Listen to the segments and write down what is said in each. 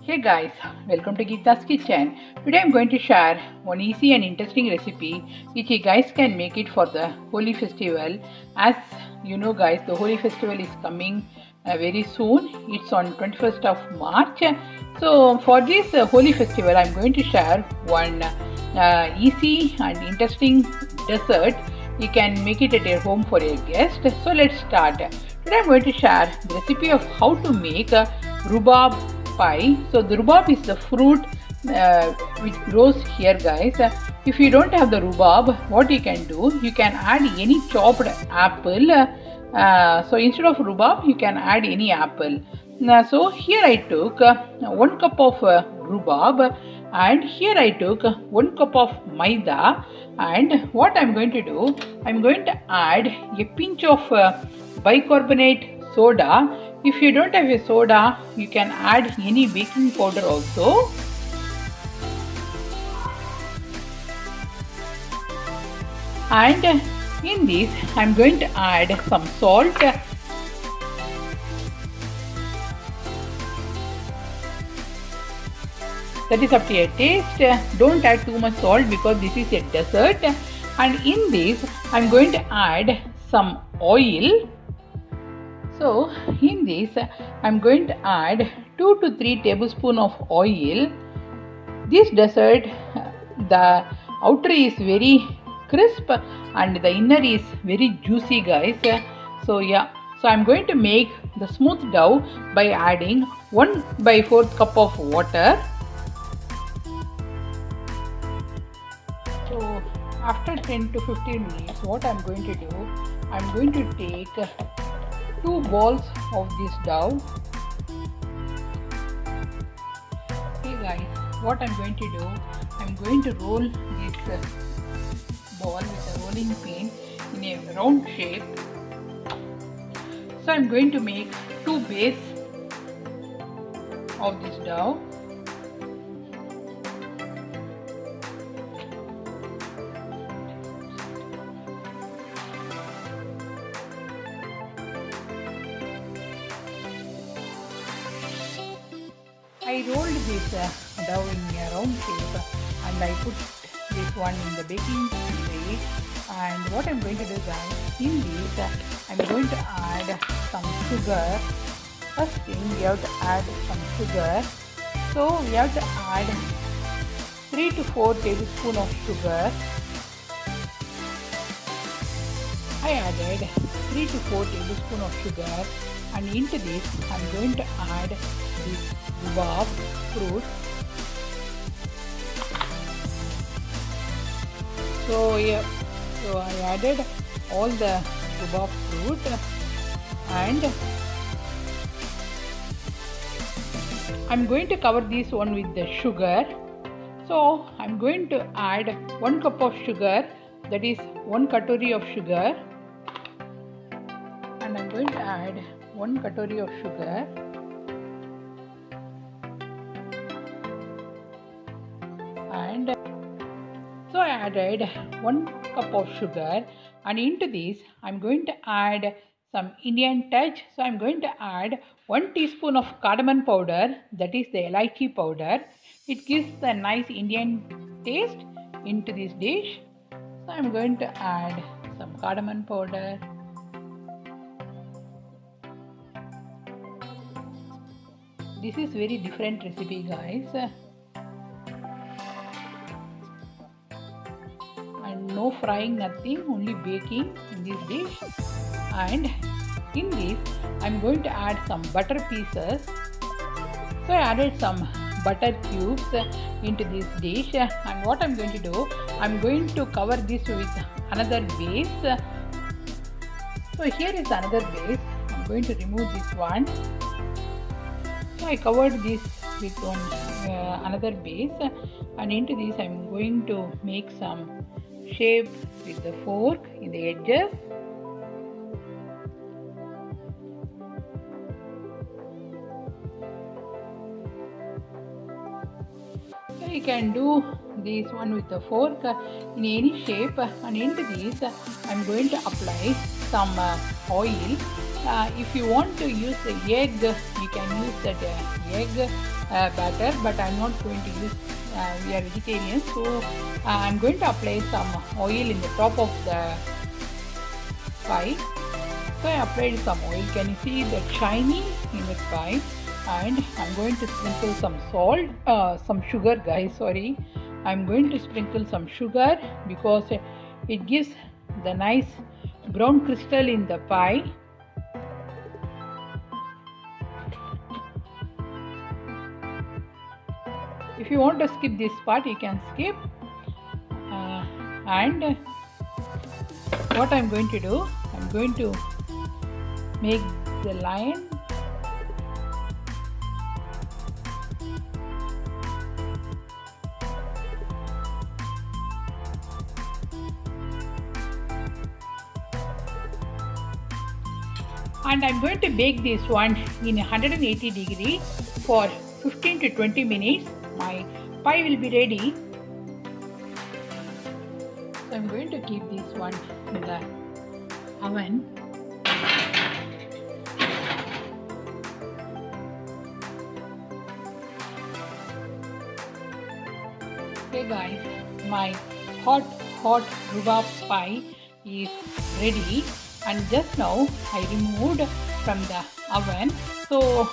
Hey guys, welcome to Geeta's Kitchen. Today I'm going to share one easy and interesting recipe which you guys can make it for the Holi festival. As you know guys, the Holi festival is coming very soon. It's on 21st of March. So for this Holi festival I'm going to share one easy and interesting dessert. You can make it at your home for your guest. So let's start. Today I'm going to share the recipe of how to make a rhubarb pie. So the rhubarb is the fruit which grows here guys. If you don't have the rhubarb, what you can do, you can add any chopped apple. So instead of rhubarb, you can add any apple. So here I took 1 cup of rhubarb, and here I took 1 cup of maida. And what I'm going to do, I'm going to add a pinch of bicarbonate soda. If you don't have a soda, you can add any baking powder also. And in this, I'm going to add some salt. That is up to your taste. Don't add too much salt because this is a dessert. And in this, I'm going to add some oil. So in this I'm going to add 2 to 3 tablespoons of oil. This dessert, the outer is very crisp and the inner is very juicy guys. So I'm going to make the smooth dough by adding 1/4 cup of water. So after 10 to 15 minutes, what I'm going to do, I'm going to take 2 balls of this dough. Okay guys, what I'm going to do, I'm going to roll this ball with a rolling pin in a round shape. So I'm going to make 2 bases of this dough. I rolled this dough in a round shape and I put this one in the baking tray. And what I'm going to do guys, in this I'm going to add some sugar. First thing we have to add some sugar. So we have to add 3 to 4 tablespoons of sugar. I added 3 to 4 tablespoons of sugar, and into this I'm going to add this rhubarb fruit. So I added all the rhubarb fruit, and I'm going to cover this one with the sugar. So I'm going to add 1 cup of sugar, that is 1 katori of sugar, and I'm going to add 1 katori of sugar. And so I added 1 cup of sugar, and into this I'm going to add some Indian touch. So I'm going to add 1 teaspoon of cardamom powder, that is the elaichi powder. It gives a nice Indian taste into this dish. So I'm going to add some cardamom powder. This is very different recipe guys. And no frying, nothing, only baking in this dish. And in this I'm going to add some butter pieces. So I added some butter cubes into this dish, and what I'm going to do, I'm going to cover this with another base. So here is another base. I'm going to remove this one. So I covered this with another base, and into this I'm going to make some shape with the fork in the edges. So you can do this one with the fork in any shape, and into this I'm going to apply some oil. If you want to use the egg, you can use that egg batter, but I'm not going to use, we are vegetarians, so I'm going to apply some oil in the top of the pie. So I applied some oil. Can you see that shiny in the pie? And I'm going to sprinkle some salt, some sugar, guys. Sorry, I'm going to sprinkle some sugar because it gives the nice brown crystal in the pie. If you want to skip this part, you can skip. And what I'm going to do, I'm going to make the line. And I'm going to bake this one in 180 degree for 15 to 20 minutes. My pie will be ready. So I'm going to keep this one in the oven. Okay guys, my hot rhubarb pie is ready, and just now I removed from the oven. So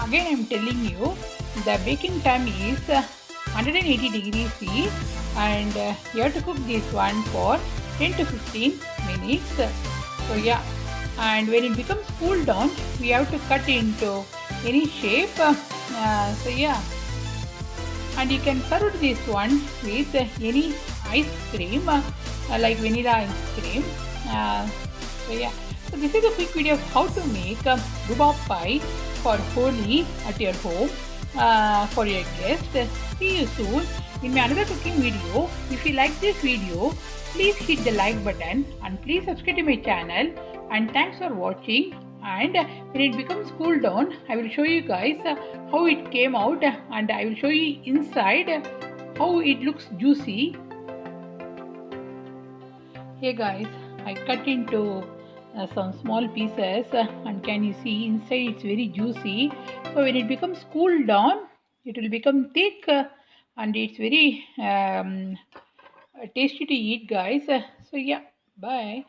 again I'm telling you, the baking time is 180 degrees C, and you have to cook this one for 10 to 15 minutes. So yeah, and when it becomes cool down, we have to cut into any shape. So yeah, and you can serve this one with any ice cream, like vanilla ice cream. So yeah, so this is a quick video of how to make rhubarb pie for Holi at your home for your guest. See you soon in my another cooking video. If you like this video, please hit the like button and please subscribe to my channel, and thanks for watching. And when it becomes cool down, I will show you guys how it came out, and I will show you inside how it looks juicy. Hey guys, I cut into some small pieces, and can you see inside it's very juicy. So when it becomes cool down, it will become thick, and it's very tasty to eat, guys. So yeah, bye.